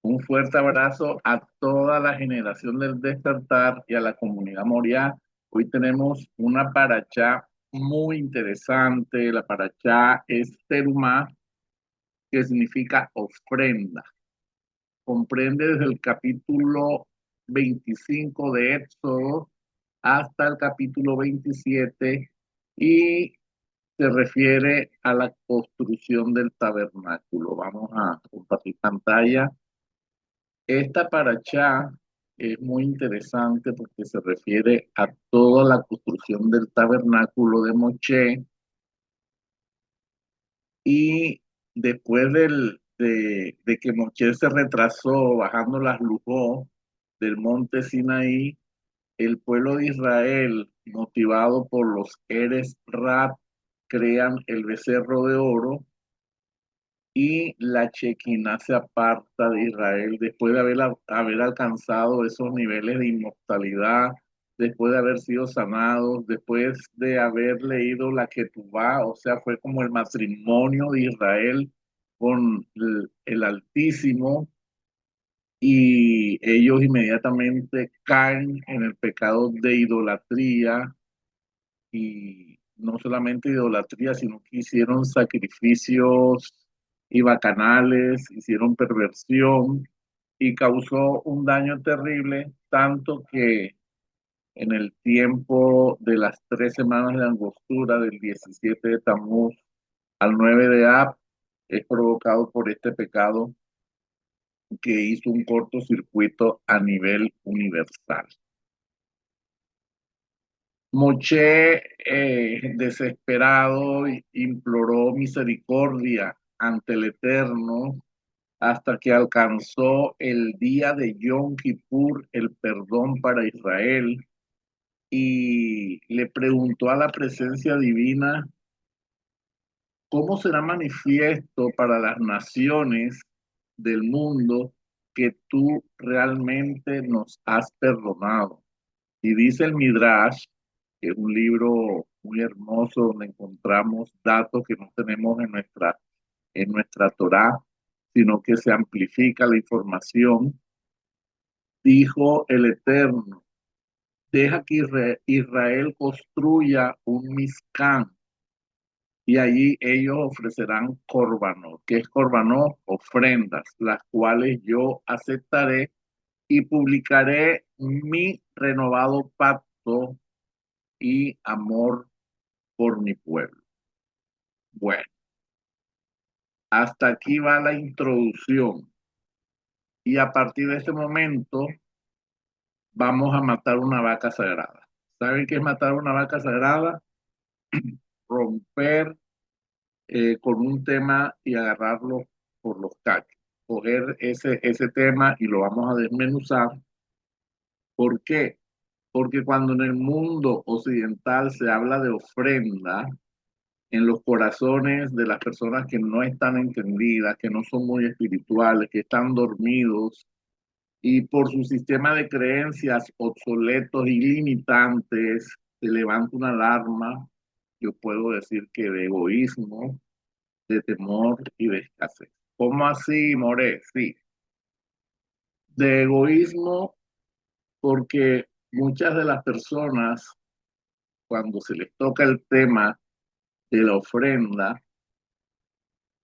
Un fuerte abrazo a toda la generación del despertar y a la comunidad Moriá. Hoy tenemos una parachá muy interesante. La parachá es Terumá, que significa ofrenda. Comprende desde el capítulo 25 de Éxodo hasta el capítulo 27 y se refiere a la construcción del tabernáculo. Vamos a compartir pantalla. Esta parachá es muy interesante porque se refiere a toda la construcción del tabernáculo de Moshe y después de que Moshe se retrasó bajando las Lujot del monte Sinaí, el pueblo de Israel, motivado por los Eres Rab, crean el becerro de oro y la Chequina se aparta de Israel después de haber alcanzado esos niveles de inmortalidad, después de haber sido sanados, después de haber leído la Ketubá, o sea, fue como el matrimonio de Israel con el Altísimo, y ellos inmediatamente caen en el pecado de idolatría, y no solamente idolatría, sino que hicieron sacrificios y bacanales, hicieron perversión y causó un daño terrible, tanto que en el tiempo de las 3 semanas de angostura del 17 de Tamuz al 9 de Ab, es provocado por este pecado que hizo un cortocircuito a nivel universal. Moche, desesperado, imploró misericordia ante el Eterno hasta que alcanzó el día de Yom Kippur, el perdón para Israel, y le preguntó a la presencia divina, ¿cómo será manifiesto para las naciones del mundo que tú realmente nos has perdonado? Y dice el Midrash, que es un libro muy hermoso donde encontramos datos que no tenemos en nuestra Torá, sino que se amplifica la información. Dijo el Eterno, deja que Israel construya un Mizcán y allí ellos ofrecerán corbanot. ¿Qué es corbanot? Ofrendas, las cuales yo aceptaré y publicaré mi renovado pacto y amor por mi pueblo. Bueno, hasta aquí va la introducción y a partir de este momento vamos a matar una vaca sagrada. ¿Saben qué es matar una vaca sagrada? Romper con un tema y agarrarlo por los cachos. Coger ese tema y lo vamos a desmenuzar. ¿Por qué? Porque cuando en el mundo occidental se habla de ofrenda, en los corazones de las personas que no están entendidas, que no son muy espirituales, que están dormidos y por su sistema de creencias obsoletos y limitantes, se levanta una alarma, yo puedo decir que de egoísmo, de temor y de escasez. ¿Cómo así, More? Sí, de egoísmo porque muchas de las personas, cuando se les toca el tema de la ofrenda,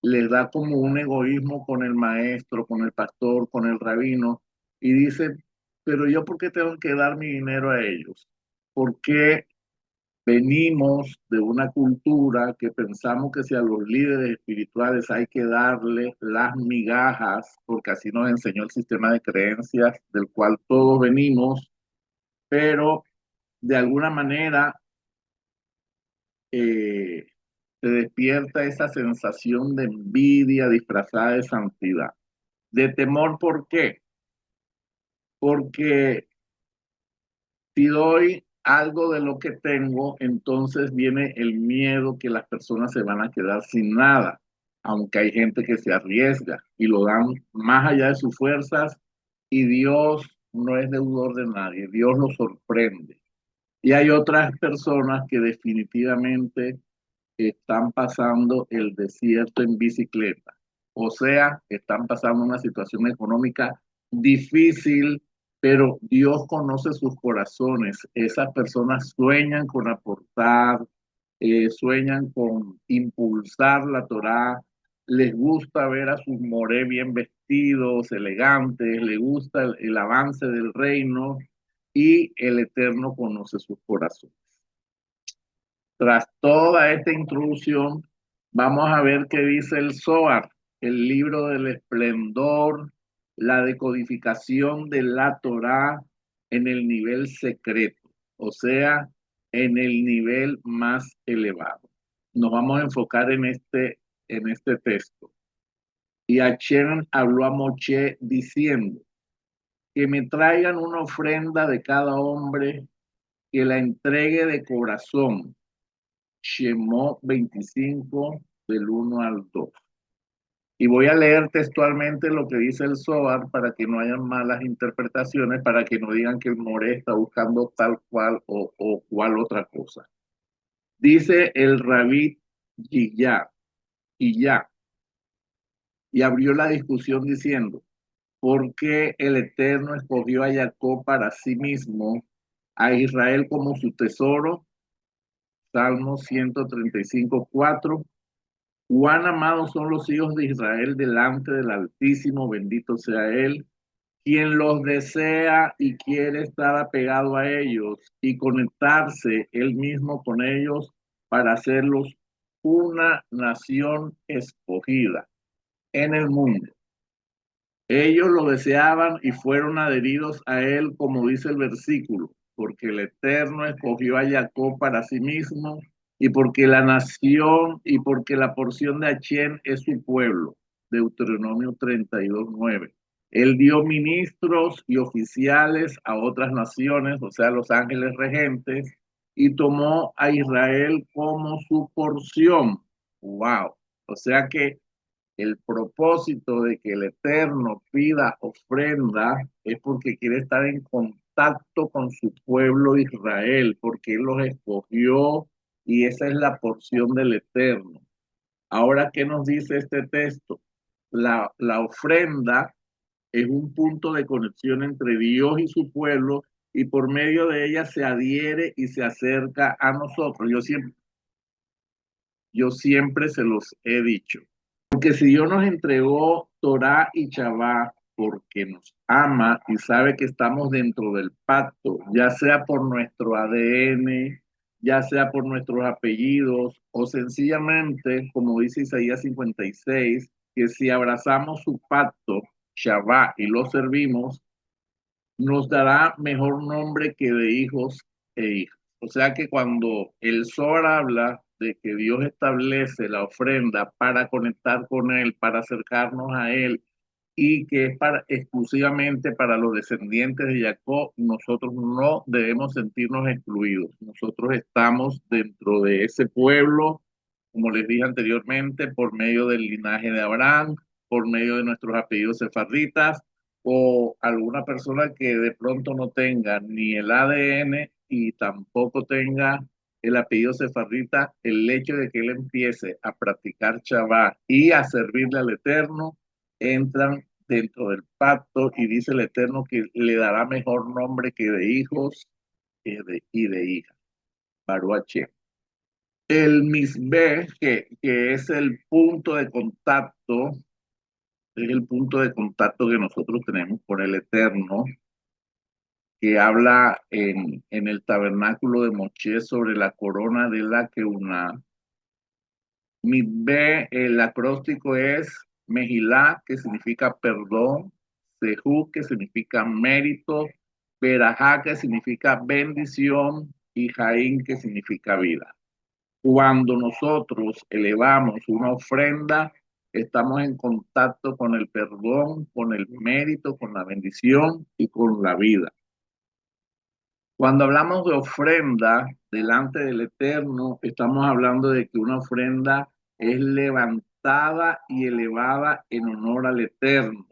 les da como un egoísmo con el maestro, con el pastor, con el rabino, y dicen, pero yo ¿por qué tengo que dar mi dinero a ellos? ¿Por qué venimos de una cultura que pensamos que si a los líderes espirituales hay que darles las migajas, porque así nos enseñó el sistema de creencias del cual todos venimos, pero de alguna manera eh, se despierta esa sensación de envidia disfrazada de santidad? De temor, ¿por qué? Porque si doy algo de lo que tengo, entonces viene el miedo que las personas se van a quedar sin nada, aunque hay gente que se arriesga y lo dan más allá de sus fuerzas y Dios no es deudor de nadie, Dios lo sorprende. Y hay otras personas que definitivamente están pasando el desierto en bicicleta. O sea, están pasando una situación económica difícil, pero Dios conoce sus corazones. Esas personas sueñan con aportar, sueñan con impulsar la Torá, les gusta ver a sus moré bien vestidos, elegantes, les gusta el avance del reino y el Eterno conoce sus corazones. Tras toda esta introducción, vamos a ver qué dice el Zohar, el libro del esplendor, la decodificación de la Torá en el nivel secreto, o sea, en el nivel más elevado. Nos vamos a enfocar en este texto. Y Hashem habló a Moshe diciendo, que me traigan una ofrenda de cada hombre, que la entregue de corazón. Shemot 25, del 1 al 2. Y voy a leer textualmente lo que dice el Zohar para que no hayan malas interpretaciones, para que no digan que el More está buscando tal cual o cual otra cosa. Dice el Rabí Giyá, y abrió la discusión diciendo, ¿por qué el Eterno escogió a Jacob para sí mismo, a Israel como su tesoro? Salmo 135, 4. Cuán amados son los hijos de Israel delante del Altísimo, bendito sea Él, quien los desea y quiere estar apegado a ellos y conectarse Él mismo con ellos para hacerlos una nación escogida en el mundo. Ellos lo deseaban y fueron adheridos a Él, como dice el versículo, porque el Eterno escogió a Jacob para sí mismo y porque la nación y porque la porción de Achén es su pueblo. Deuteronomio 32:9. Él dio ministros y oficiales a otras naciones, o sea, los ángeles regentes, y tomó a Israel como su porción. ¡Wow! O sea que el propósito de que el Eterno pida ofrenda es porque quiere estar en contacto con su pueblo Israel, porque Él los escogió y esa es la porción del Eterno. Ahora, ¿qué nos dice este texto? La ofrenda es un punto de conexión entre Dios y su pueblo y por medio de ella se adhiere y se acerca a nosotros. Yo siempre se los he dicho. Porque si Dios nos entregó Torah y Shabbat porque nos ama y sabe que estamos dentro del pacto, ya sea por nuestro ADN, ya sea por nuestros apellidos o sencillamente, como dice Isaías 56, que si abrazamos su pacto, Shabbat, y lo servimos, nos dará mejor nombre que de hijos e hijas. O sea que cuando el Zohar habla de que Dios establece la ofrenda para conectar con Él, para acercarnos a Él, y que es exclusivamente para los descendientes de Jacob, nosotros no debemos sentirnos excluidos. Nosotros estamos dentro de ese pueblo, como les dije anteriormente, por medio del linaje de Abraham, por medio de nuestros apellidos sefarditas, o alguna persona que de pronto no tenga ni el ADN y tampoco tenga el apellido sefardita, el hecho de que él empiece a practicar Shabbat y a servirle al Eterno, entran dentro del pacto y dice el Eterno que le dará mejor nombre que de hijos y de hijas. Baruch. El misbeh, que es el punto de contacto, es el punto de contacto que nosotros tenemos con el Eterno, que habla en el tabernáculo de Moshe sobre la corona de la Keuná. Mitbe, el acróstico es Mejilá, que significa perdón, Sejú, que significa mérito, Berajá, que significa bendición, y Jaín, que significa vida. Cuando nosotros elevamos una ofrenda, estamos en contacto con el perdón, con el mérito, con la bendición y con la vida. Cuando hablamos de ofrenda delante del Eterno, estamos hablando de que una ofrenda es levantada y elevada en honor al Eterno.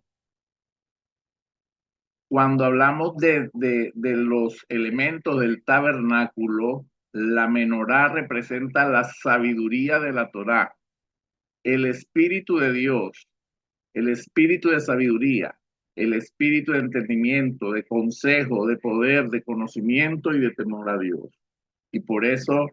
Cuando hablamos de los elementos del tabernáculo, la menorá representa la sabiduría de la Torá, el Espíritu de Dios, el espíritu de sabiduría, el espíritu de entendimiento, de consejo, de poder, de conocimiento y de temor a Dios. Y por eso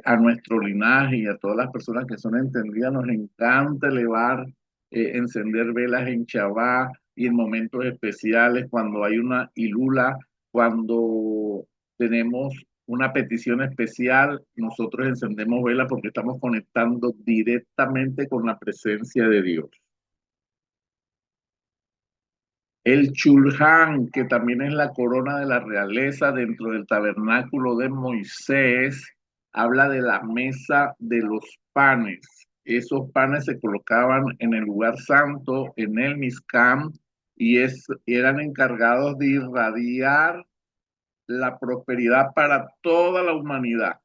a nuestro linaje y a todas las personas que son entendidas nos encanta elevar, encender velas en Shabbat y en momentos especiales, cuando hay una hilula, cuando tenemos una petición especial, nosotros encendemos velas porque estamos conectando directamente con la presencia de Dios. El chulhan, que también es la corona de la realeza dentro del tabernáculo de Moisés, habla de la mesa de los panes. Esos panes se colocaban en el lugar santo, en el Mizcam, y eran encargados de irradiar la prosperidad para toda la humanidad.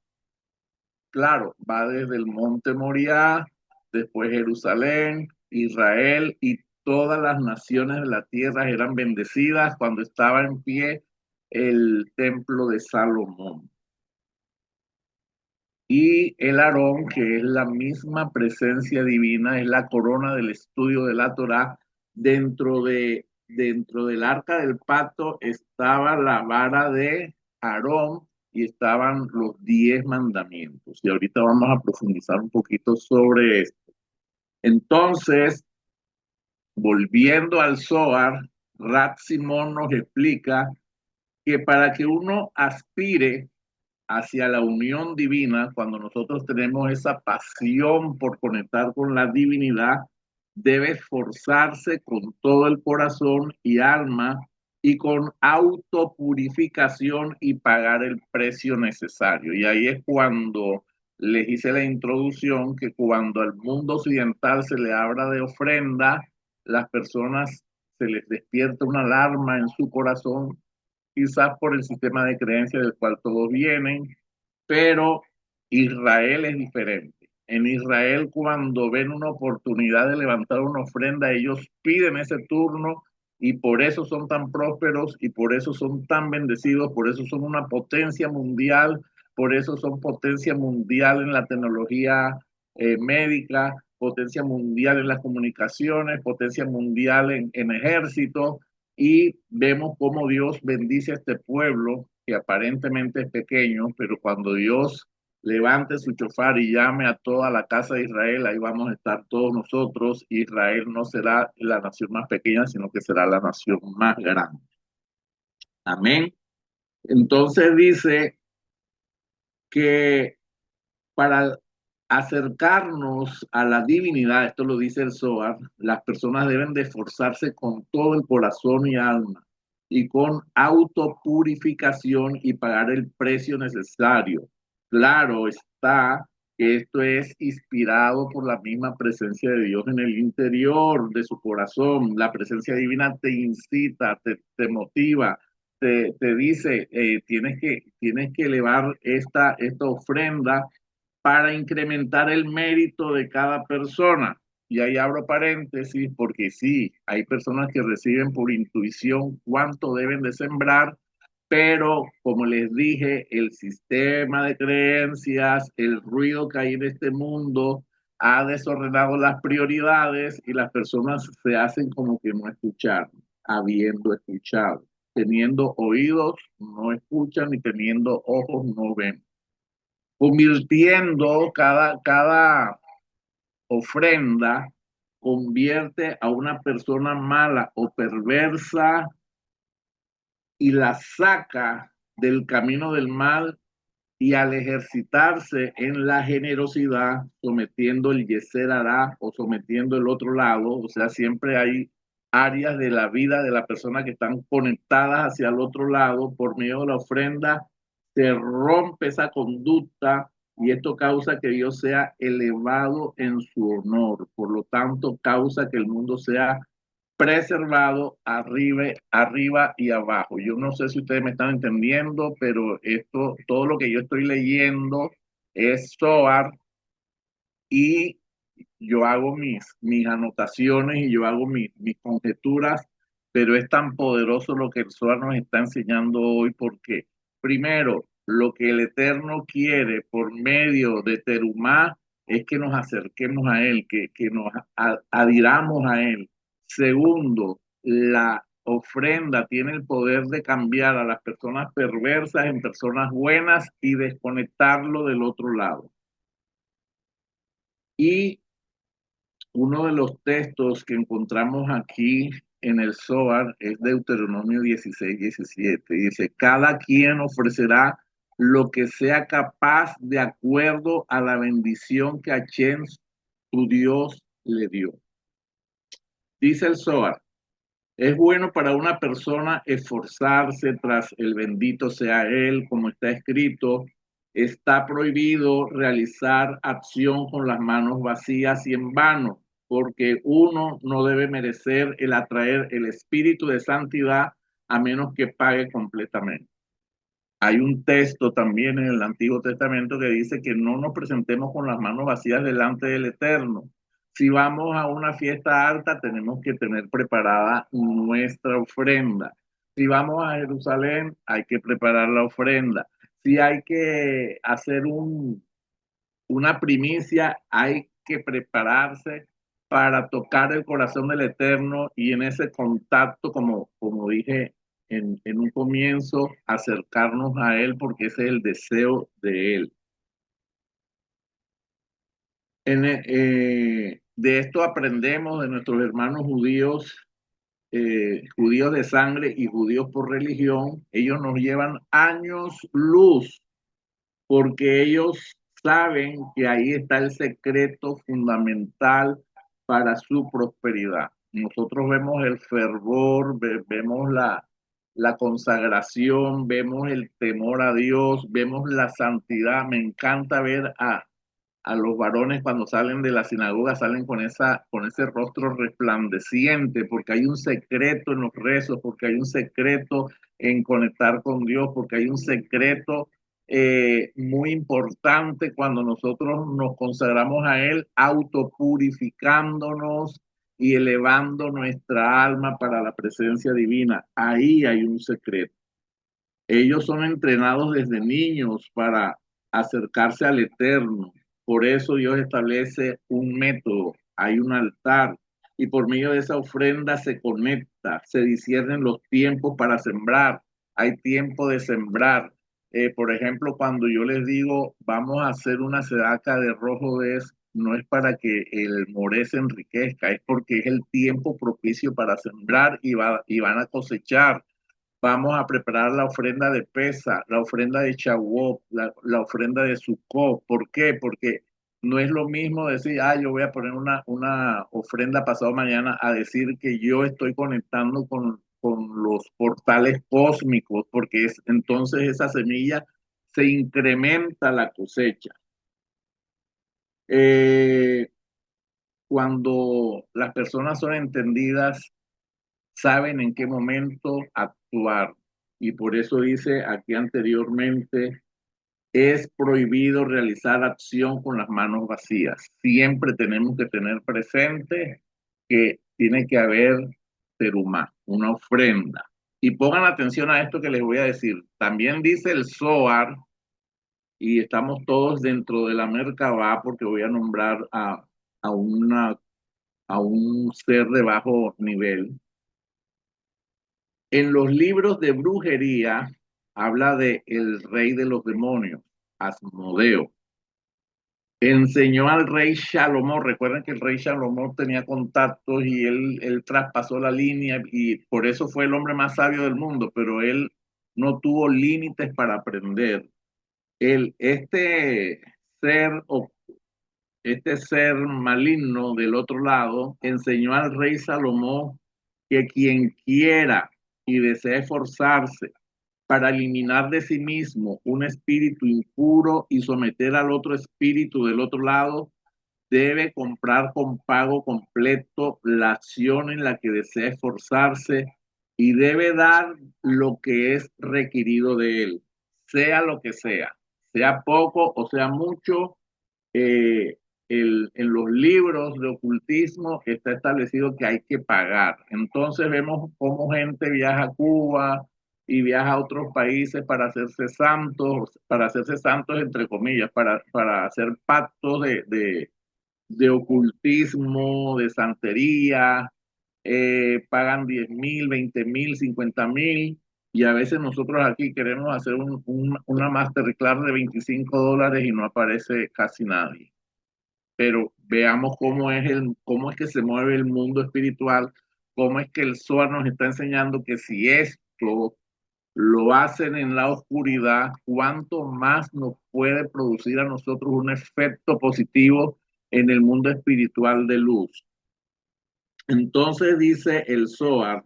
Claro, va desde el monte Moriah, después Jerusalén, Israel y todas las naciones de la tierra eran bendecidas cuando estaba en pie el templo de Salomón. Y el Aarón, que es la misma presencia divina, es la corona del estudio de la Torá. Dentro del arca del pacto estaba la vara de Aarón y estaban los 10 mandamientos. Y ahorita vamos a profundizar un poquito sobre esto. Entonces, volviendo al Zohar, Rat Simón nos explica que para que uno aspire hacia la unión divina, cuando nosotros tenemos esa pasión por conectar con la divinidad, debe esforzarse con todo el corazón y alma y con autopurificación y pagar el precio necesario. Y ahí es cuando les hice la introducción que cuando al mundo occidental se le habla de ofrenda, las personas se les despierta una alarma en su corazón, quizás por el sistema de creencias del cual todos vienen, pero Israel es diferente. En Israel, cuando ven una oportunidad de levantar una ofrenda, ellos piden ese turno y por eso son tan prósperos y por eso son tan bendecidos, por eso son una potencia mundial, por eso son potencia mundial en la tecnología médica, potencia mundial en las comunicaciones, potencia mundial en ejércitos, y vemos cómo Dios bendice a este pueblo que aparentemente es pequeño, pero cuando Dios levante su chofar y llame a toda la casa de Israel, ahí vamos a estar todos nosotros. Israel no será la nación más pequeña, sino que será la nación más grande. Amén. Entonces dice que para acercarnos a la divinidad, esto lo dice el Zohar, las personas deben de esforzarse con todo el corazón y alma y con autopurificación y pagar el precio necesario. Claro está que esto es inspirado por la misma presencia de Dios en el interior de su corazón. La presencia divina te incita, te motiva, te dice, tienes que elevar esta ofrenda para incrementar el mérito de cada persona. Y ahí abro paréntesis porque sí, hay personas que reciben por intuición cuánto deben de sembrar, pero como les dije, el sistema de creencias, el ruido que hay en este mundo ha desordenado las prioridades y las personas se hacen como que no escucharon, habiendo escuchado. Teniendo oídos, no escuchan, y teniendo ojos, no ven, convirtiendo cada ofrenda, convierte a una persona mala o perversa y la saca del camino del mal, y al ejercitarse en la generosidad, sometiendo el yeser hará o sometiendo el otro lado, o sea, siempre hay áreas de la vida de la persona que están conectadas hacia el otro lado por medio de la ofrenda, se rompe esa conducta y esto causa que Dios sea elevado en su honor. Por lo tanto, causa que el mundo sea preservado arriba y abajo. Yo no sé si ustedes me están entendiendo, pero esto, todo lo que yo estoy leyendo es Zohar, y yo hago mis anotaciones y yo hago mis conjeturas, pero es tan poderoso lo que el Zohar nos está enseñando hoy, porque primero, lo que el Eterno quiere por medio de Terumá es que nos acerquemos a Él, que nos adhiramos a Él. Segundo, la ofrenda tiene el poder de cambiar a las personas perversas en personas buenas y desconectarlo del otro lado. Y uno de los textos que encontramos aquí en el Zohar es Deuteronomio 16:17. Dice, cada quien ofrecerá lo que sea capaz de acuerdo a la bendición que Hashem, tu Dios, le dio. Dice el Zohar, es bueno para una persona esforzarse tras el bendito sea Él, como está escrito. Está prohibido realizar acción con las manos vacías y en vano, porque uno no debe merecer el atraer el espíritu de santidad a menos que pague completamente. Hay un texto también en el Antiguo Testamento que dice que no nos presentemos con las manos vacías delante del Eterno. Si vamos a una fiesta alta, tenemos que tener preparada nuestra ofrenda. Si vamos a Jerusalén, hay que preparar la ofrenda. Si hay que hacer una primicia, hay que prepararse para tocar el corazón del Eterno y en ese contacto, como dije en un comienzo, acercarnos a Él porque ese es el deseo de Él. De esto aprendemos de nuestros hermanos judíos, judíos de sangre y judíos por religión. Ellos nos llevan años luz porque ellos saben que ahí está el secreto fundamental para su prosperidad. Nosotros vemos el fervor, vemos la consagración, vemos el temor a Dios, vemos la santidad. Me encanta ver a los varones cuando salen de la sinagoga, salen con ese rostro resplandeciente, porque hay un secreto en los rezos, porque hay un secreto en conectar con Dios, porque hay un secreto muy importante cuando nosotros nos consagramos a Él, autopurificándonos y elevando nuestra alma para la presencia divina. Ahí hay un secreto. Ellos son entrenados desde niños para acercarse al Eterno. Por eso Dios establece un método, hay un altar y por medio de esa ofrenda se conecta, se disciernen los tiempos para sembrar. Hay tiempo de sembrar. Por ejemplo, cuando yo les digo, vamos a hacer una sedaca de rojo no es para que el moré se enriquezca, es porque es el tiempo propicio para sembrar y van a cosechar. Vamos a preparar la ofrenda de Pesa, la ofrenda de Shavuot, la ofrenda de Sukkot. ¿Por qué? Porque no es lo mismo decir, yo voy a poner una ofrenda pasado mañana a decir que yo estoy conectando con los portales cósmicos, porque entonces esa semilla se incrementa la cosecha. Eh, Cuando las personas son entendidas, saben en qué momento actuar. Y por eso dice aquí anteriormente, es prohibido realizar acción con las manos vacías. Siempre tenemos que tener presente que tiene que haber terumá, una ofrenda. Y pongan atención a esto que les voy a decir. También dice el Zohar, y estamos todos dentro de la Merkabah, porque voy a nombrar a, una, a un ser de bajo nivel. En los libros de brujería habla de el rey de los demonios, Asmodeo. Enseñó al rey Salomón, recuerden que el rey Salomón tenía contactos y él traspasó la línea y por eso fue el hombre más sabio del mundo, pero él no tuvo límites para aprender. Este ser este ser maligno del otro lado enseñó al rey Salomón que quien quiera y desee esforzarse para eliminar de sí mismo un espíritu impuro y someter al otro espíritu del otro lado, debe comprar con pago completo la acción en la que desea esforzarse y debe dar lo que es requerido de él, sea lo que sea poco o sea mucho. eh, en los libros de ocultismo está establecido que hay que pagar. Entonces vemos cómo gente viaja a Cuba y viaja a otros países para hacerse santos entre comillas, para hacer pactos de ocultismo, de santería, pagan 10.000, 20.000, 50.000, y a veces nosotros aquí queremos hacer una masterclass de $25 y no aparece casi nadie. Pero veamos cómo es que se mueve el mundo espiritual, cómo es que el Zohar nos está enseñando que si esto lo hacen en la oscuridad, cuánto más nos puede producir a nosotros un efecto positivo en el mundo espiritual de luz. Entonces dice el Zohar,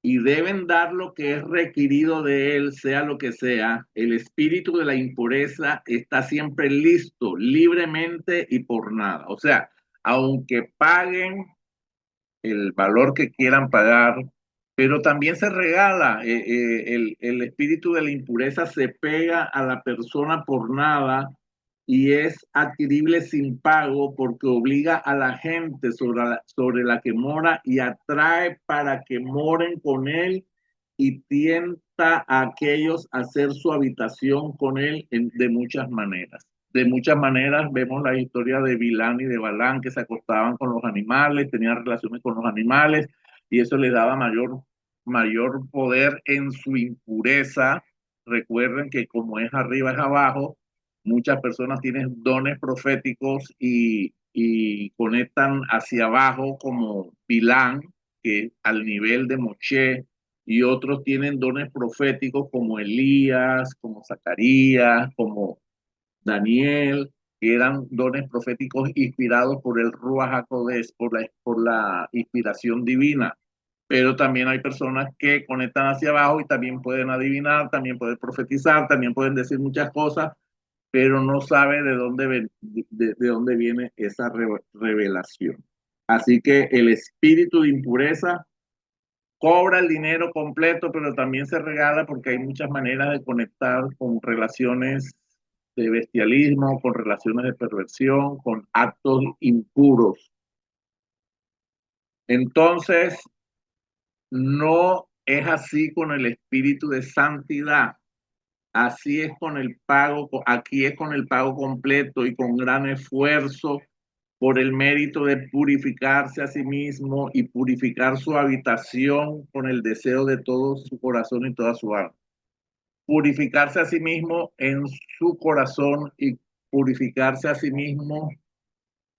y deben dar lo que es requerido de él, sea lo que sea. El espíritu de la impureza está siempre listo, libremente y por nada. O sea, aunque paguen el valor que quieran pagar, pero también se regala. El espíritu de la impureza se pega a la persona por nada y es adquirible sin pago porque obliga a la gente sobre la que mora y atrae para que moren con él y tienta a aquellos a hacer su habitación con él de muchas maneras. De muchas maneras vemos la historia de Bilán y de Balán que se acostaban con los animales, tenían relaciones con los animales y eso les daba mayor poder en su impureza. Recuerden que como es arriba es abajo, muchas personas tienen dones proféticos y conectan hacia abajo como Bilán, que al nivel de Moshe, y otros tienen dones proféticos como Elías, como Zacarías, como Daniel, que eran dones proféticos inspirados por el Ruach HaKodesh, por la inspiración divina. Pero también hay personas que conectan hacia abajo y también pueden adivinar, también pueden profetizar, también pueden decir muchas cosas, pero no sabe de dónde viene esa revelación. Así que el espíritu de impureza cobra el dinero completo, pero también se regala porque hay muchas maneras de conectar con relaciones de bestialismo, con relaciones de perversión, con actos impuros. Entonces, no es así con el espíritu de santidad. Así es con el pago, aquí es con el pago completo y con gran esfuerzo por el mérito de purificarse a sí mismo y purificar su habitación con el deseo de todo su corazón y toda su alma. Purificarse a sí mismo en su corazón y purificarse a sí mismo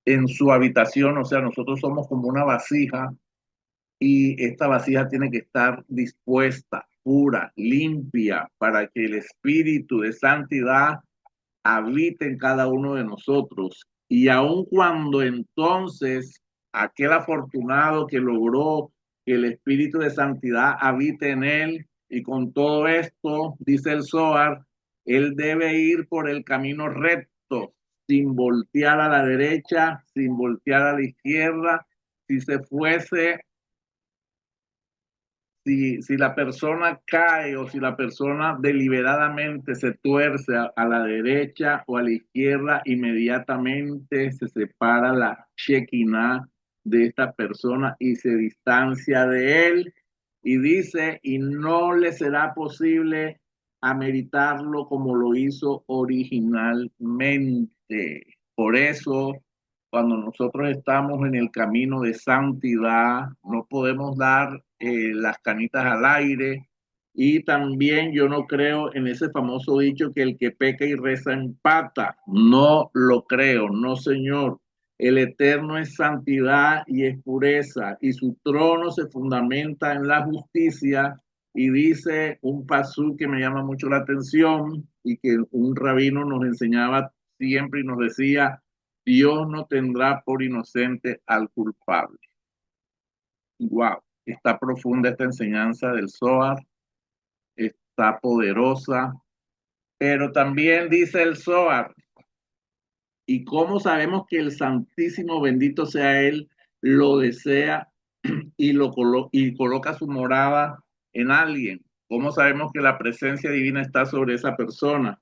en su habitación. O sea, nosotros somos como una vasija y esta vasija tiene que estar dispuesta, pura, limpia, para que el espíritu de santidad habite en cada uno de nosotros. Y aun cuando entonces aquel afortunado que logró que el espíritu de santidad habite en él, y con todo esto, dice el Zohar, él debe ir por el camino recto, sin voltear a la derecha, sin voltear a la izquierda. Si se fuese si la persona cae o si la persona deliberadamente se tuerce a la derecha o a la izquierda, inmediatamente se separa la Shekinah de esta persona y se distancia de él y dice, y no le será posible ameritarlo como lo hizo originalmente. Por eso cuando nosotros estamos en el camino de santidad, no podemos dar las canitas al aire. Y también yo no creo en ese famoso dicho que el que peca y reza empata. No lo creo, no señor. El Eterno es santidad y es pureza, y su trono se fundamenta en la justicia. Y dice un pasú que me llama mucho la atención y que un rabino nos enseñaba siempre y nos decía, Dios no tendrá por inocente al culpable. Wow, está profunda esta enseñanza del Zohar, está poderosa, pero también dice el Zohar, ¿y cómo sabemos que el Santísimo, bendito sea Él, lo desea y coloca su morada en alguien? ¿Cómo sabemos que la presencia divina está sobre esa persona?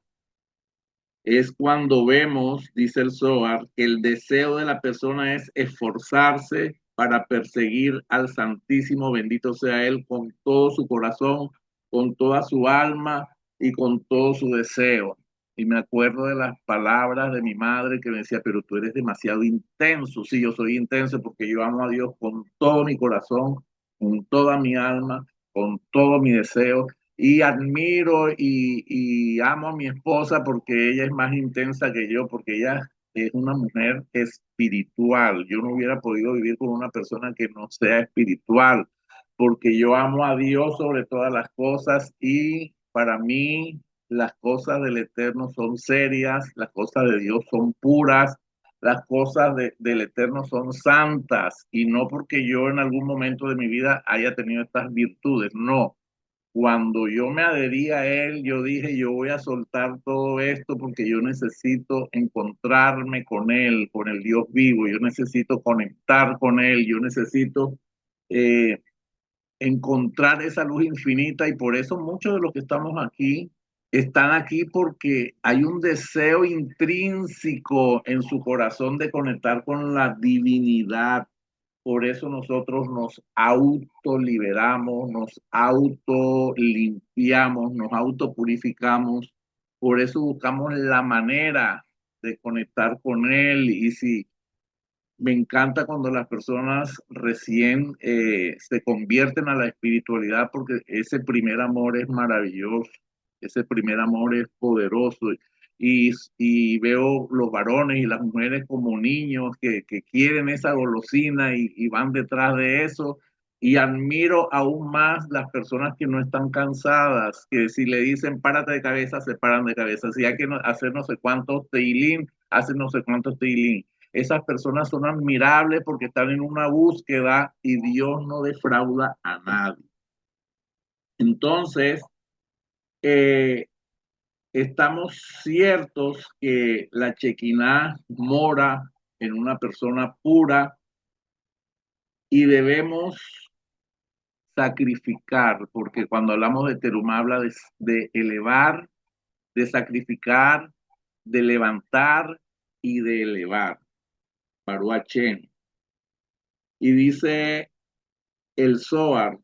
Es cuando vemos, dice el Zohar, que el deseo de la persona es esforzarse para perseguir al Santísimo, bendito sea Él, con todo su corazón, con toda su alma y con todo su deseo. Y me acuerdo de las palabras de mi madre que me decía, pero tú eres demasiado intenso. Sí, yo soy intenso porque yo amo a Dios con todo mi corazón, con toda mi alma, con todo mi deseo. Y admiro y amo a mi esposa porque ella es más intensa que yo, porque ella es una mujer espiritual. Yo no hubiera podido vivir con una persona que no sea espiritual, porque yo amo a Dios sobre todas las cosas y para mí las cosas del Eterno son serias, las cosas de Dios son puras, las cosas del Eterno son santas y no porque yo en algún momento de mi vida haya tenido estas virtudes, no. Cuando yo me adherí a él, yo dije, yo voy a soltar todo esto porque yo necesito encontrarme con él, con el Dios vivo, yo necesito conectar con él, yo necesito eh, encontrar esa luz infinita y por eso muchos de los que estamos aquí están aquí porque hay un deseo intrínseco en su corazón de conectar con la divinidad. Por eso nosotros nos autoliberamos, nos autolimpiamos, nos autopurificamos. Por eso buscamos la manera de conectar con Él. Y si me encanta cuando las personas recién se convierten a la espiritualidad porque ese primer amor es maravilloso, ese primer amor es poderoso y veo los varones y las mujeres como niños que quieren esa golosina y van detrás de eso y admiro aún más las personas que no están cansadas, que si le dicen párate de cabeza, se paran de cabeza, si hay que hacer no sé cuántos teilín, hacen no sé cuántos teilín. Esas personas son admirables porque están en una búsqueda y Dios no defrauda a nadie. Entonces, eh, estamos ciertos que la Chequiná mora en una persona pura y debemos sacrificar, porque cuando hablamos de Terumá habla de elevar, de sacrificar, de levantar y de elevar. Baruachén. Y dice el Zohar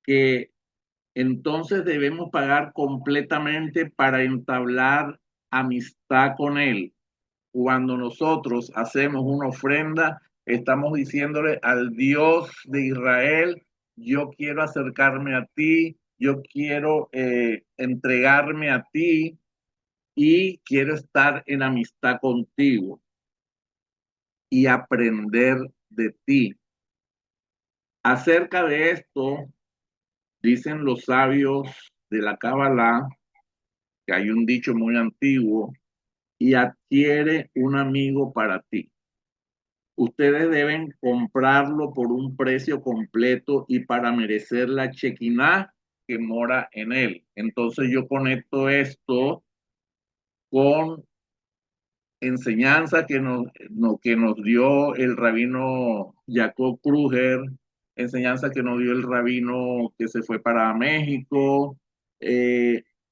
que entonces debemos pagar completamente para entablar amistad con Él. Cuando nosotros hacemos una ofrenda, estamos diciéndole al Dios de Israel, yo quiero acercarme a ti, yo quiero entregarme a ti y quiero estar en amistad contigo y aprender de ti. Acerca de esto, dicen los sabios de la Kabbalah, que hay un dicho muy antiguo, y adquiere un amigo para ti. Ustedes deben comprarlo por un precio completo y para merecer la chequiná que mora en él. Entonces yo conecto esto con enseñanza que nos dio el rabino Jacob Kruger, enseñanza que nos dio el rabino que se fue para México,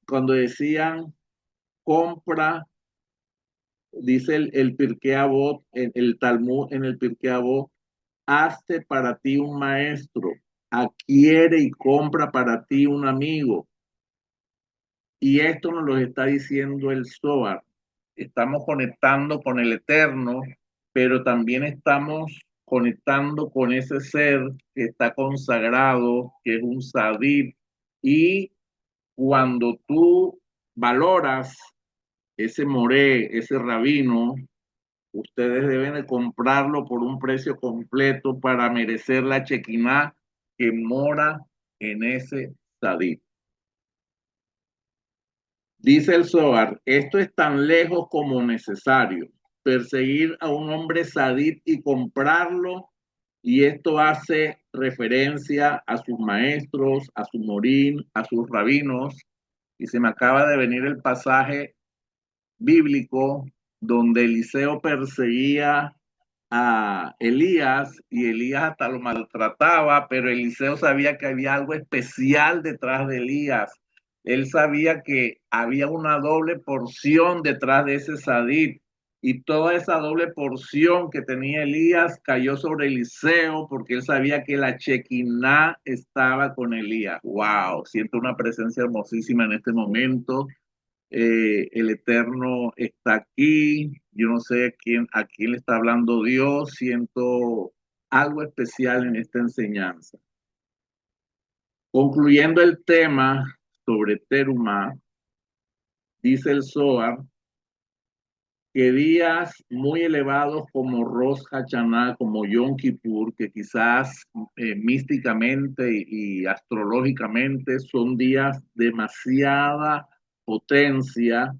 cuando decían compra, dice el Pirkei Avot, el Talmud en el Pirkei Avot, hazte para ti un maestro, adquiere y compra para ti un amigo. Y esto nos lo está diciendo el Zohar. Estamos conectando con el Eterno, pero también estamos conectando con ese ser que está consagrado, que es un sadid. Y cuando tú valoras ese moré, ese rabino, ustedes deben de comprarlo por un precio completo para merecer la chequiná que mora en ese sadid. Dice el Zohar, esto es tan lejos como necesario. Perseguir a un hombre sadid y comprarlo, y esto hace referencia a sus maestros, a su morín, a sus rabinos, y se me acaba de venir el pasaje bíblico donde Eliseo perseguía a Elías y Elías hasta lo maltrataba, pero Eliseo sabía que había algo especial detrás de Elías. Él sabía que había una doble porción detrás de ese sadid y toda esa doble porción que tenía Elías cayó sobre Eliseo porque él sabía que la Chequiná estaba con Elías. ¡Wow! Siento una presencia hermosísima en este momento. El Eterno está aquí. Yo no sé a quién le está hablando Dios. Siento algo especial en esta enseñanza. Concluyendo el tema sobre Terumá, dice el Zohar que días muy elevados como Rosh Hashanah, como Yom Kippur, que quizás místicamente y astrológicamente son días de demasiada potencia,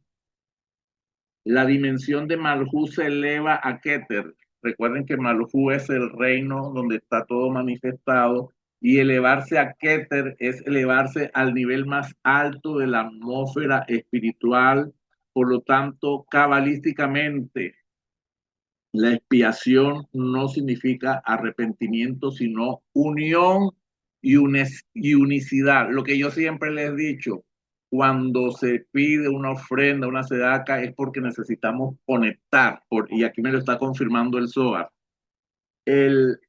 la dimensión de Malhú se eleva a Keter. Recuerden que Malhú es el reino donde está todo manifestado y elevarse a Keter es elevarse al nivel más alto de la atmósfera espiritual. Por lo tanto, cabalísticamente, la expiación no significa arrepentimiento, sino unión y unicidad. Lo que yo siempre les he dicho, cuando se pide una ofrenda, una sedaca, es porque necesitamos conectar, y aquí me lo está confirmando el Zohar.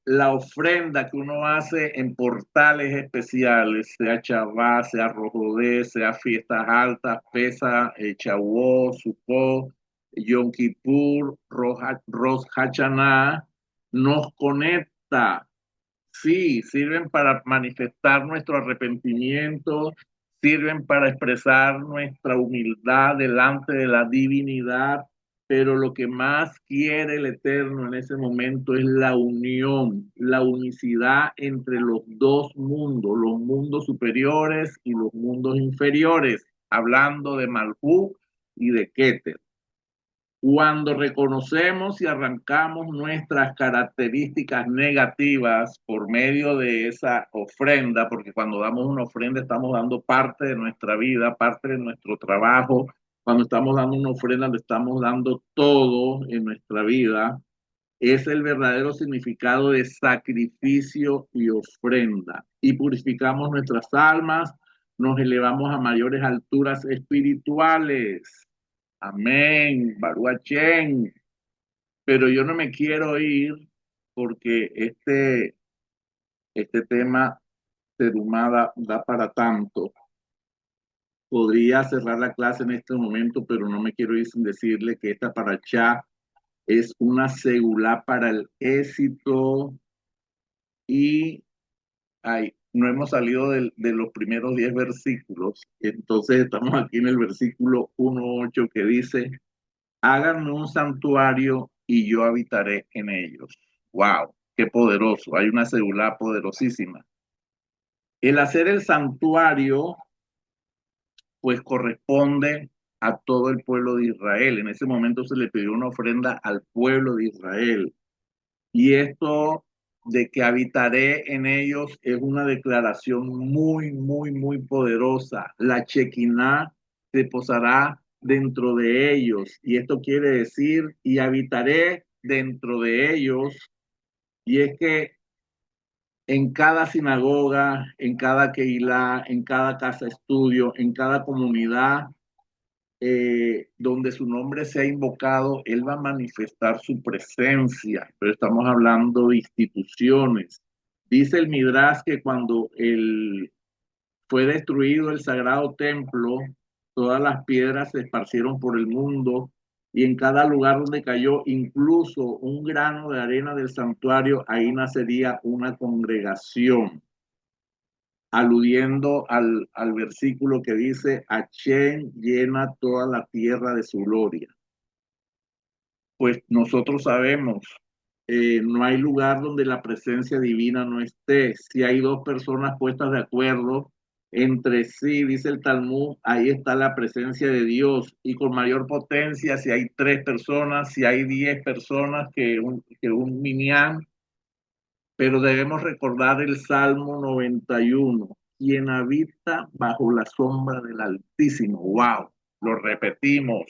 La ofrenda que uno hace en portales especiales, sea Shabbat, sea Rojodé, sea fiestas altas, Pesa, Shavuot, Sukkot, Yom Kippur, Rosh Hashanah, nos conecta. Sí, sirven para manifestar nuestro arrepentimiento, sirven para expresar nuestra humildad delante de la divinidad, pero lo que más quiere el Eterno en ese momento es la unión, la unicidad entre los dos mundos, los mundos superiores y los mundos inferiores, hablando de Malhú y de Keter. Cuando reconocemos y arrancamos nuestras características negativas por medio de esa ofrenda, porque cuando damos una ofrenda estamos dando parte de nuestra vida, parte de nuestro trabajo, cuando estamos dando una ofrenda le estamos dando todo en nuestra vida, es el verdadero significado de sacrificio y ofrenda. Y purificamos nuestras almas, nos elevamos a mayores alturas espirituales. Amén, Baruachén. Pero yo no me quiero ir porque este tema Terumada da para tanto. Podría cerrar la clase en este momento, pero no me quiero ir sin decirle que esta paracha es una segulá para el éxito y no hemos salido de los primeros 10 versículos. Entonces estamos aquí en el versículo 1.8 que dice, háganme un santuario y yo habitaré en ellos. ¡Wow! ¡Qué poderoso! Hay una célula poderosísima. El hacer el santuario, pues corresponde a todo el pueblo de Israel. En ese momento se le pidió una ofrenda al pueblo de Israel. Y esto de que habitaré en ellos es una declaración muy, muy, muy poderosa. La Shekinah se posará dentro de ellos. Y esto quiere decir, y habitaré dentro de ellos. Y es que en cada sinagoga, en cada Keilah, en cada casa estudio, en cada comunidad, donde su nombre sea invocado, Él va a manifestar su presencia, pero estamos hablando de instituciones. Dice el Midrash que cuando fue destruido el sagrado templo, todas las piedras se esparcieron por el mundo y en cada lugar donde cayó incluso un grano de arena del santuario, ahí nacería una congregación, aludiendo al versículo que dice, Hashem llena toda la tierra de su gloria. Pues nosotros sabemos, no hay lugar donde la presencia divina no esté. Si hay dos personas puestas de acuerdo entre sí, dice el Talmud, ahí está la presencia de Dios. Y con mayor potencia, si hay tres personas, si hay 10 personas que un minyan, pero debemos recordar el Salmo 91, quien habita bajo la sombra del Altísimo. ¡Wow! Lo repetimos.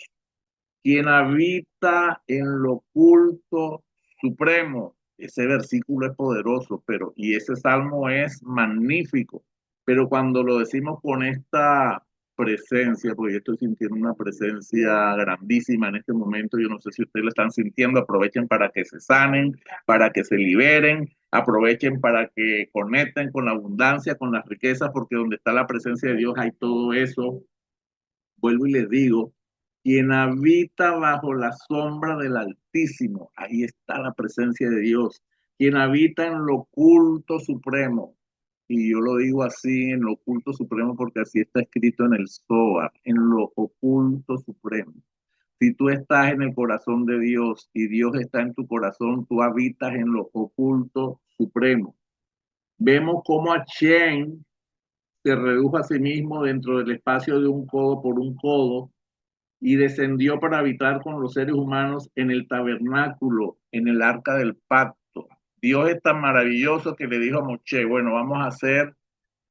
Quien habita en lo oculto supremo. Ese versículo es poderoso, y ese salmo es magnífico. Pero cuando lo decimos con esta presencia, porque yo estoy sintiendo una presencia grandísima en este momento. Yo no sé si ustedes lo están sintiendo. Aprovechen para que se sanen, para que se liberen, aprovechen para que conecten con la abundancia, con las riquezas, porque donde está la presencia de Dios hay todo eso. Vuelvo y les digo, quien habita bajo la sombra del Altísimo, ahí está la presencia de Dios. Quien habita en lo oculto supremo, y yo lo digo así, en lo oculto supremo, porque así está escrito en el Zohar, en lo oculto supremo. Si tú estás en el corazón de Dios y Dios está en tu corazón, tú habitas en lo oculto supremo. Vemos cómo Hashem se redujo a sí mismo dentro del espacio de un codo por un codo y descendió para habitar con los seres humanos en el tabernáculo, en el arca del pacto. Dios es tan maravilloso que le dijo a Moshe, bueno, vamos a hacer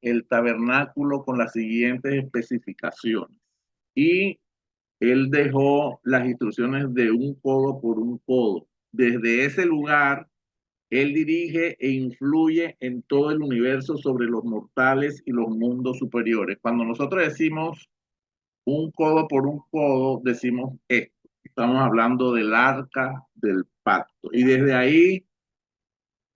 el tabernáculo con las siguientes especificaciones. Y él dejó las instrucciones de un codo por un codo. Desde ese lugar, él dirige e influye en todo el universo sobre los mortales y los mundos superiores. Cuando nosotros decimos un codo por un codo, decimos esto. Estamos hablando del arca del pacto. Y desde ahí,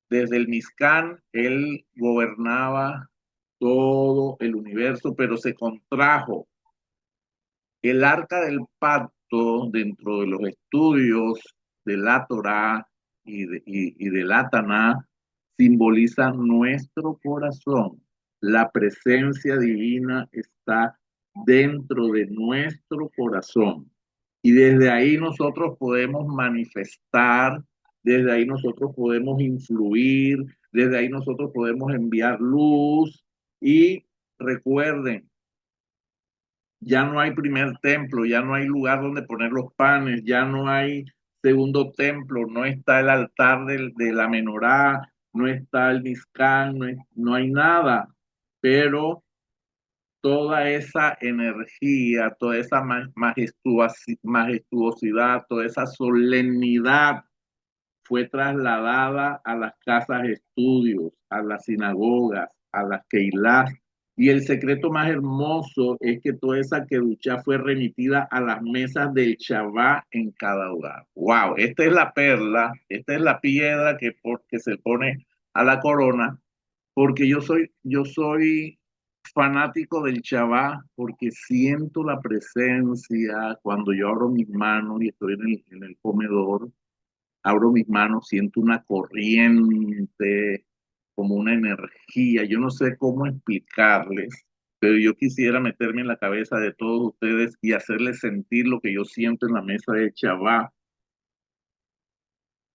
desde el Mizcán, él gobernaba todo el universo, pero se contrajo. El arca del pacto, dentro de los estudios de la Torá y de la Taná, simboliza nuestro corazón. La presencia divina está dentro de nuestro corazón. Y desde ahí nosotros podemos manifestar, desde ahí nosotros podemos influir, desde ahí nosotros podemos enviar luz. Y recuerden, ya no hay primer templo, ya no hay lugar donde poner los panes, ya no hay segundo templo, no está el altar de la menorá, no está el Mizcán, no hay nada, pero toda esa energía, toda esa majestuosidad, toda esa solemnidad fue trasladada a las casas de estudios, a las sinagogas, a las keilás. Y el secreto más hermoso es que toda esa kedushá fue remitida a las mesas del Shabbat en cada hogar. ¡Wow! Esta es la perla, esta es la piedra que se pone a la corona, porque yo soy fanático del Shabbat, porque siento la presencia cuando yo abro mis manos y estoy en el comedor, abro mis manos, siento una corriente, como una energía. Yo no sé cómo explicarles, pero yo quisiera meterme en la cabeza de todos ustedes y hacerles sentir lo que yo siento en la mesa de Shabbat.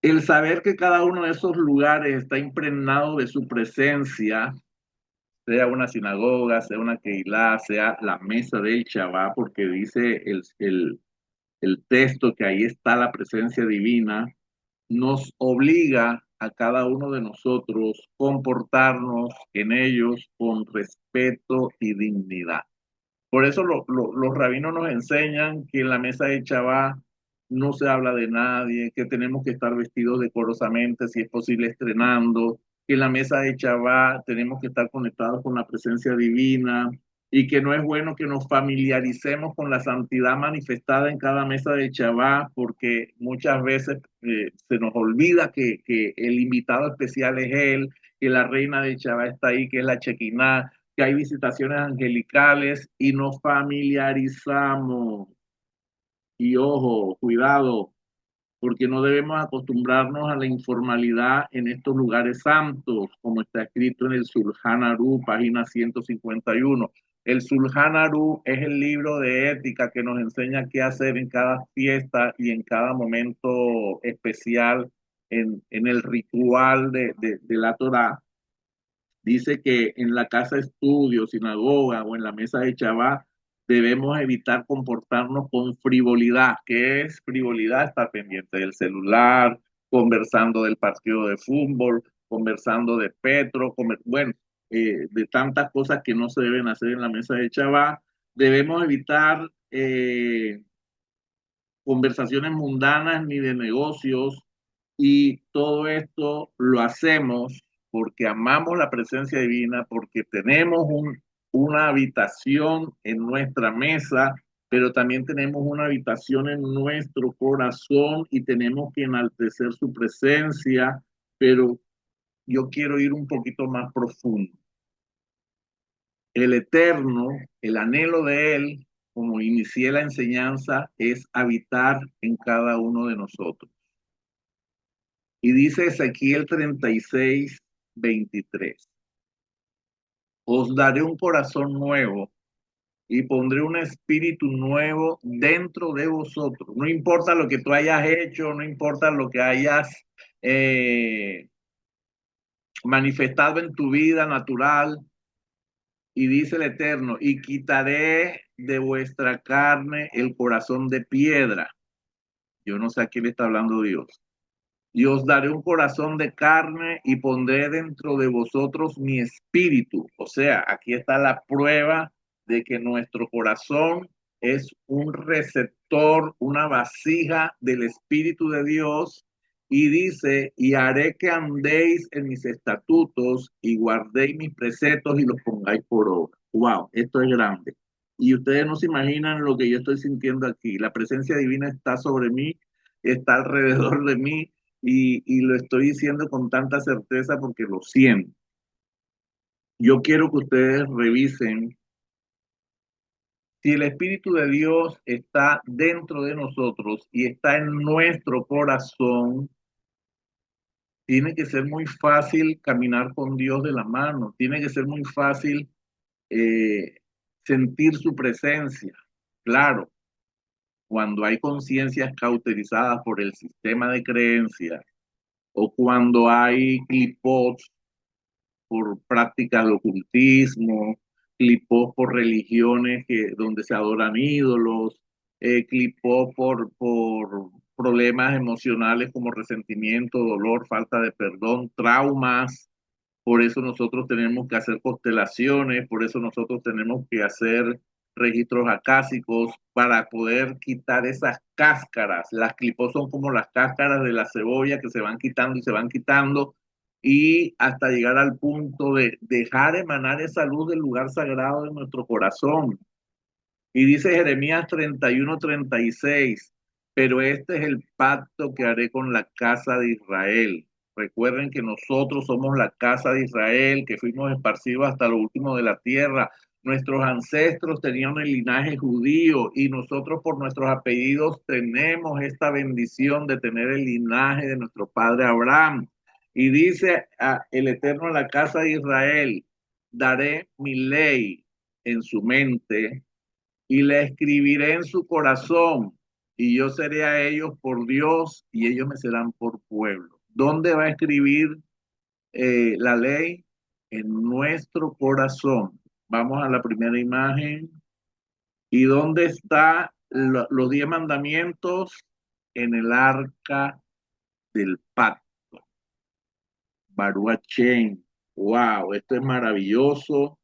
El saber que cada uno de esos lugares está impregnado de su presencia, sea una sinagoga, sea una keilá, sea la mesa del Shabbat, porque dice el texto que ahí está la presencia divina, nos obliga a cada uno de nosotros comportarnos en ellos con respeto y dignidad. Por eso los rabinos nos enseñan que en la mesa de Shabbat no se habla de nadie, que tenemos que estar vestidos decorosamente, si es posible estrenando, que en la mesa de Shabbat tenemos que estar conectados con la presencia divina y que no es bueno que nos familiaricemos con la santidad manifestada en cada mesa de Shabbat, porque muchas veces se nos olvida que el invitado especial es él, que la reina de Shabbat está ahí, que es la Shekinah, que hay visitaciones angelicales y nos familiarizamos. Y ojo, cuidado, porque no debemos acostumbrarnos a la informalidad en estos lugares santos, como está escrito en el Shulchan Aruch, página 151. El Shulchan Aruch es el libro de ética que nos enseña qué hacer en cada fiesta y en cada momento especial en el ritual de la Torá. Dice que en la casa de estudio, sinagoga o en la mesa de Shabbat debemos evitar comportarnos con frivolidad. ¿Qué es frivolidad? Estar pendiente del celular, conversando del partido de fútbol, conversando de Petro, bueno, de tantas cosas que no se deben hacer en la mesa de Shabbat. Debemos evitar conversaciones mundanas ni de negocios, y todo esto lo hacemos porque amamos la presencia divina, porque tenemos una habitación en nuestra mesa, pero también tenemos una habitación en nuestro corazón y tenemos que enaltecer su presencia, pero yo quiero ir un poquito más profundo. El eterno, el anhelo de él, como inicié la enseñanza, es habitar en cada uno de nosotros. Y dice Ezequiel 36:23, os daré un corazón nuevo y pondré un espíritu nuevo dentro de vosotros. No importa lo que tú hayas hecho, no importa lo que hayas eh, manifestado en tu vida natural. Y dice el Eterno, y quitaré de vuestra carne el corazón de piedra. Yo no sé a quién le está hablando Dios. Y os daré un corazón de carne y pondré dentro de vosotros mi espíritu. O sea, aquí está la prueba de que nuestro corazón es un receptor, una vasija del Espíritu de Dios. Y dice, y haré que andéis en mis estatutos y guardéis mis preceptos y los pongáis por obra. Wow, esto es grande. Y ustedes no se imaginan lo que yo estoy sintiendo aquí. La presencia divina está sobre mí, está alrededor de mí y lo estoy diciendo con tanta certeza porque lo siento. Yo quiero que ustedes revisen si el Espíritu de Dios está dentro de nosotros y está en nuestro corazón. Tiene que ser muy fácil caminar con Dios de la mano, tiene que ser muy fácil eh, sentir su presencia. Claro, cuando hay conciencias cauterizadas por el sistema de creencias o cuando hay clipots por prácticas de ocultismo, clipó por religiones donde se adoran ídolos, clipó por problemas emocionales como resentimiento, dolor, falta de perdón, traumas. Por eso nosotros tenemos que hacer constelaciones, por eso nosotros tenemos que hacer registros acásicos para poder quitar esas cáscaras. Las clipos son como las cáscaras de la cebolla que se van quitando y se van quitando y hasta llegar al punto de dejar emanar esa luz del lugar sagrado de nuestro corazón. Y dice Jeremías 31:36, pero este es el pacto que haré con la casa de Israel. Recuerden que nosotros somos la casa de Israel, que fuimos esparcidos hasta lo último de la tierra. Nuestros ancestros tenían el linaje judío y nosotros por nuestros apellidos tenemos esta bendición de tener el linaje de nuestro padre Abraham. Y dice el Eterno a la casa de Israel, daré mi ley en su mente y la escribiré en su corazón, y yo seré a ellos por Dios, y ellos me serán por pueblo. ¿Dónde va a escribir la ley? En nuestro corazón. Vamos a la primera imagen. ¿Y dónde están los 10 mandamientos? En el arca del pacto. Baruch Shem. Wow, esto es maravilloso.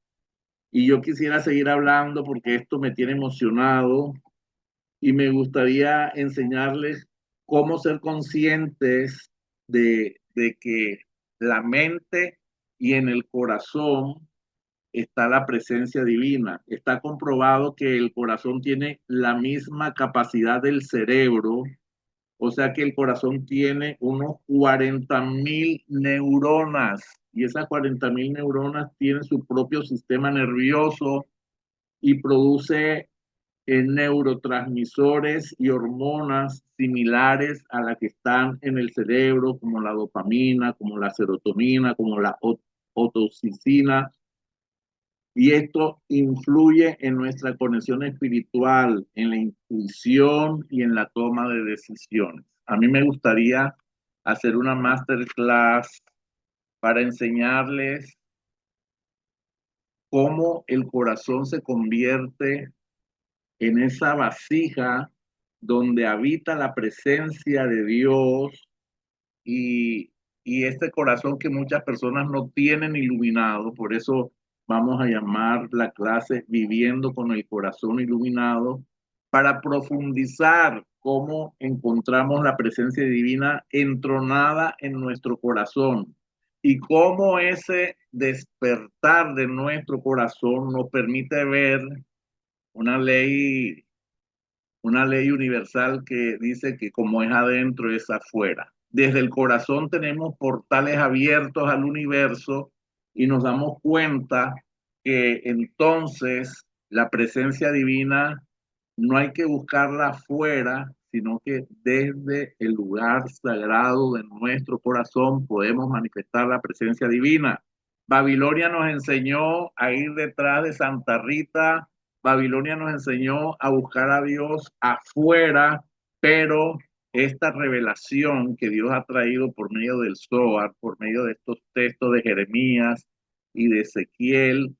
Y yo quisiera seguir hablando porque esto me tiene emocionado y me gustaría enseñarles cómo ser conscientes de que la mente y en el corazón está la presencia divina. Está comprobado que el corazón tiene la misma capacidad del cerebro, o sea que el corazón tiene unos 40.000 neuronas y esas 40.000 neuronas tienen su propio sistema nervioso y produce neurotransmisores y hormonas similares a las que están en el cerebro, como la dopamina, como la serotonina, como la oxitocina, y esto influye en nuestra conexión espiritual, en la intuición y en la toma de decisiones. A mí me gustaría hacer una masterclass para enseñarles cómo el corazón se convierte en esa vasija donde habita la presencia de Dios y, y este corazón que muchas personas no tienen iluminado, por eso vamos a llamar la clase Viviendo con el Corazón Iluminado, para profundizar cómo encontramos la presencia divina entronada en nuestro corazón. y cómo ese despertar de nuestro corazón nos permite ver una ley, una ley universal que dice que como es adentro es afuera. Desde el corazón tenemos portales abiertos al universo y nos damos cuenta que entonces la presencia divina no hay que buscarla afuera, sino que desde el lugar sagrado de nuestro corazón podemos manifestar la presencia divina. Babilonia nos enseñó a ir detrás de Santa Rita. Babilonia nos enseñó a buscar a Dios afuera, pero esta revelación que Dios ha traído por medio del Zohar, por medio de estos textos de Jeremías y de Ezequiel,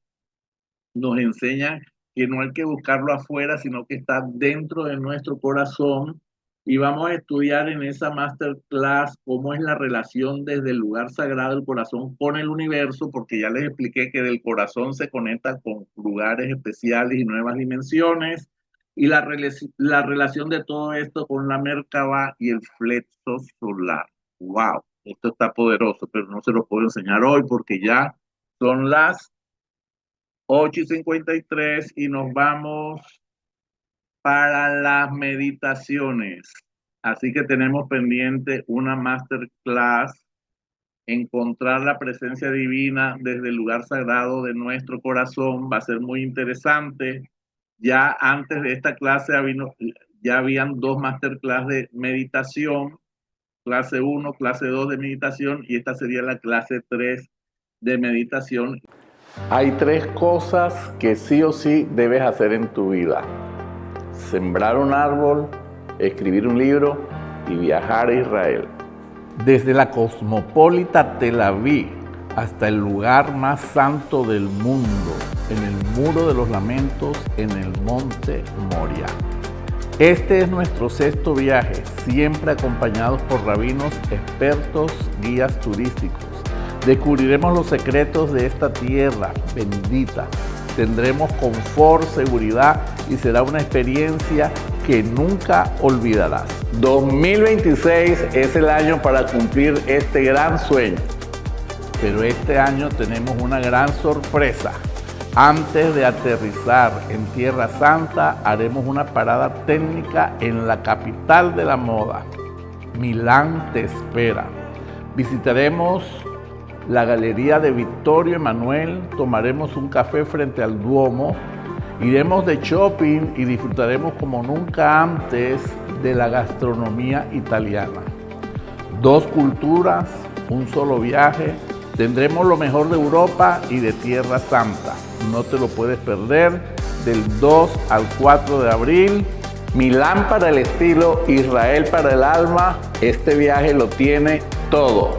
nos enseña que no hay que buscarlo afuera, sino que está dentro de nuestro corazón. Y vamos a estudiar en esa masterclass cómo es la relación desde el lugar sagrado del corazón con el universo, porque ya les expliqué que del corazón se conecta con lugares especiales y nuevas dimensiones, y la relación de todo esto con la Merkabah y el flexo solar. ¡Wow! Esto está poderoso, pero no se lo puedo enseñar hoy porque ya son las 8:53 y nos vamos para las meditaciones. Así que tenemos pendiente una masterclass, encontrar la presencia divina desde el lugar sagrado de nuestro corazón. Va a ser muy interesante. Ya antes de esta clase ya habían dos masterclass de meditación, clase 1, clase 2 de meditación, y esta sería la clase 3 de meditación. Hay 3 cosas que sí o sí debes hacer en tu vida: sembrar un árbol, escribir un libro y viajar a Israel. Desde la cosmopolita Tel Aviv hasta el lugar más santo del mundo, en el Muro de los Lamentos, en el Monte Moria. Este es nuestro 6º viaje, siempre acompañados por rabinos, expertos, guías turísticos. Descubriremos los secretos de esta tierra bendita. Tendremos confort, seguridad y será una experiencia que nunca olvidarás. 2026 es el año para cumplir este gran sueño. Pero este año tenemos una gran sorpresa. Antes de aterrizar en Tierra Santa, haremos una parada técnica en la capital de la moda. Milán te espera. Visitaremos la Galería de Vittorio Emanuele, tomaremos un café frente al Duomo, iremos de shopping y disfrutaremos como nunca antes de la gastronomía italiana. 2 culturas, un solo viaje. Tendremos lo mejor de Europa y de Tierra Santa. No te lo puedes perder, del 2 al 4 de abril. Milán para el estilo, Israel para el alma. Este viaje lo tiene todo.